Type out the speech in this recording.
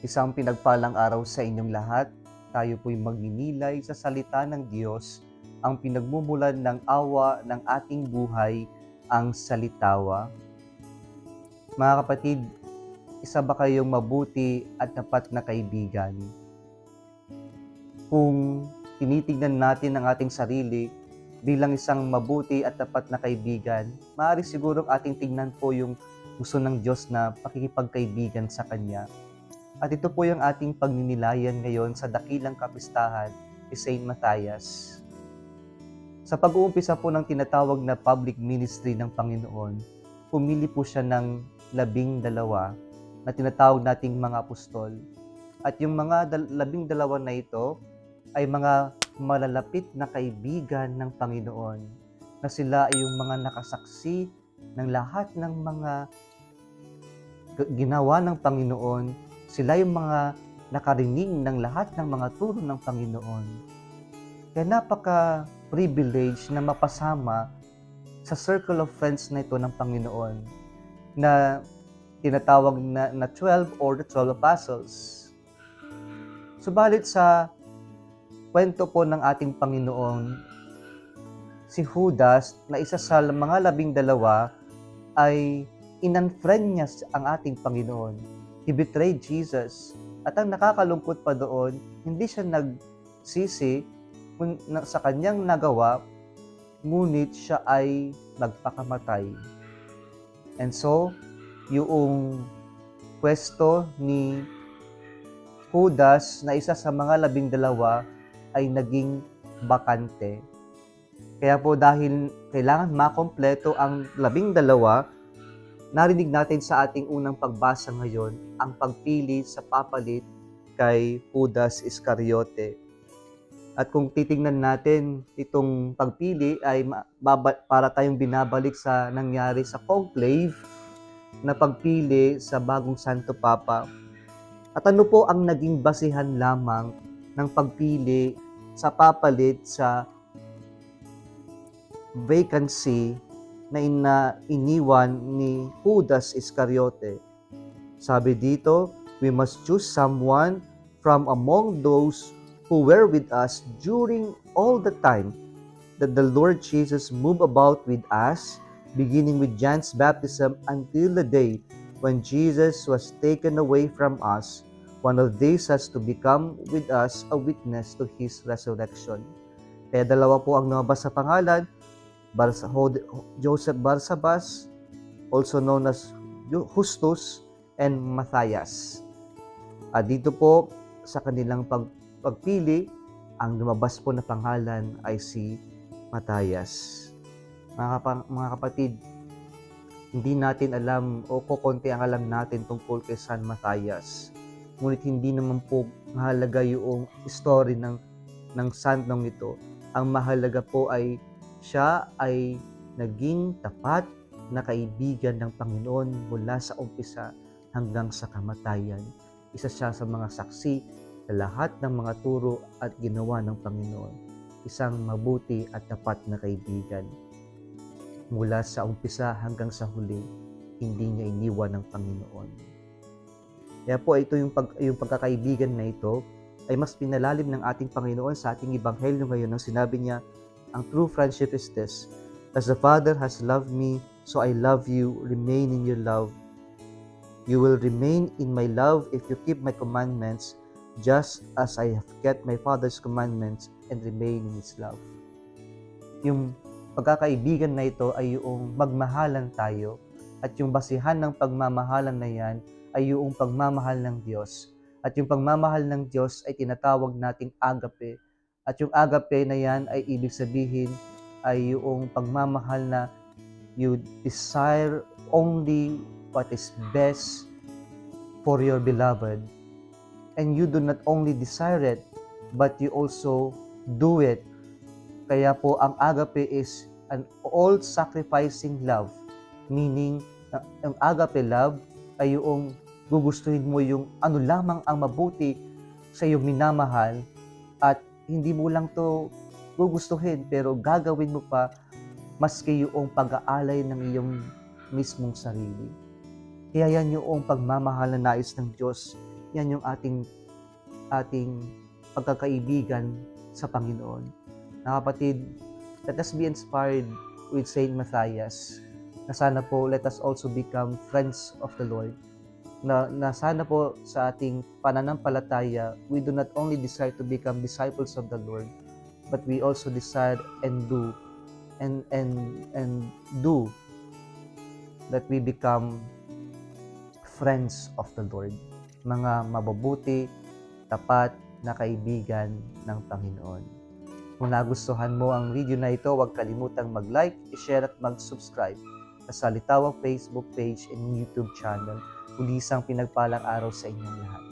Isang pinagpalang araw sa inyong lahat. Tayo po'y magninilay sa salita ng Diyos, ang pinagmumulan ng awa ng ating buhay, ang salitawa. Mga kapatid, isa ba kayong mabuti at tapat na kaibigan? Kung tinitignan natin ang ating sarili bilang isang mabuti at tapat na kaibigan, maaari siguro ating tignan po yung gusto ng Diyos na pakikipagkaibigan sa Kanya. At ito po yung ating pagninilayan ngayon sa dakilang kapistahan ni Saint Matthias. Sa pag-uumpisa po ng tinatawag na public ministry ng Panginoon, pumili po siya ng 12 na tinatawag nating mga apostol. At yung mga 12 na ito ay mga malalapit na kaibigan ng Panginoon, na sila ay yung mga nakasaksi ng lahat ng mga ginawa ng Panginoon. Sila yung mga nakarinig ng lahat ng mga turo ng Panginoon. Kaya napaka-privilege na mapasama sa circle of friends na ito ng Panginoon, na tinatawag na 12 or the 12 apostles. Subalit sa kwento po ng ating Panginoon, si Judas, na isa sa mga 12, ay in-unfriend niya ang ating Panginoon. He betrayed Jesus. At ang nakakalungkot pa doon, hindi siya nagsisi sa kanyang nagawa, ngunit siya ay nagpakamatay. And so, yung pwesto ni Judas na isa sa mga 12 ay naging bakante. Kaya po dahil kailangan makompleto ang 12, narinig natin sa ating unang pagbasa ngayon ang pagpili sa papalit kay Judas Iscariote. At kung titingnan natin itong pagpili ay para tayong binabalik sa nangyari sa conclave na pagpili sa bagong Santo Papa. At ano po ang naging basihan lamang ng pagpili sa papalit sa vacancy na iniwan ni Judas Iscariote? Sabi dito, we must choose someone from among those who were with us during all the time that the Lord Jesus moved about with us, beginning with John's baptism until the day when Jesus was taken away from us. One of these has to become with us a witness to His resurrection. Kaya dalawa po ang lumabas sa pangalan, Joseph Barsabas, also known as Justus, and Matthias. At dito po sa kanilang pagpili, ang lumabas po na pangalan ay si Matthias. Mga kapatid, hindi natin alam o kukunti ang alam natin tungkol kay San Matthias. Ngunit hindi naman po mahalaga yung story ng santong ito. Ang mahalaga po ay siya ay naging tapat na kaibigan ng Panginoon mula sa umpisa hanggang sa kamatayan. Isa siya sa mga saksi sa lahat ng mga turo at ginawa ng Panginoon. Isang mabuti at tapat na kaibigan. Mula sa umpisa hanggang sa huli, hindi niya iniwan ng Panginoon. Kaya po ito yung pagkakaibigan na ito ay mas pinalalim ng ating Panginoon sa ating ebanghelyo ngayon nang sinabi niya, ang true friendship is this: as the Father has loved me, so I love you. Remain in your love. You will remain in my love if you keep my commandments, just as I have kept my Father's commandments and remain in His love. Yung pagkakaibigan na ito ay yung magmahalan tayo, at yung basihan ng pagmamahalan na yan ay yung pagmamahal ng Diyos. At yung pagmamahal ng Diyos ay tinatawag nating agape. At yung agape na yan ay ibig sabihin ay yung pagmamahal na you desire only what is best for your beloved. And you do not only desire it, but you also do it. Kaya po ang agape is an all-sacrificing love. Meaning, ang agape love ay yung gugustuhin mo yung ano lamang ang mabuti sa iyong minamahal, at hindi mo lang to gugustuhin pero gagawin mo pa maski yung pag-aalay ng iyong mismong sarili. Kaya yan yung pagmamahal na nais ng Diyos yan yung ating pagkakaibigan sa Panginoon. Mga kapatid, let us be inspired with Saint Matthias na sana po let us also become friends of the Lord. Na sana po sa ating pananampalataya, we do not only desire to become disciples of the Lord, but we also desire and do that we become friends of the Lord. Mga mabubuti, tapat na kaibigan ng Panginoon. Kung nagustuhan mo ang video na ito, huwag kalimutang mag-like, i-share at mag-subscribe sa Litawang Facebook page and YouTube channel. Muli isang pinagpalang araw sa inyong lahat.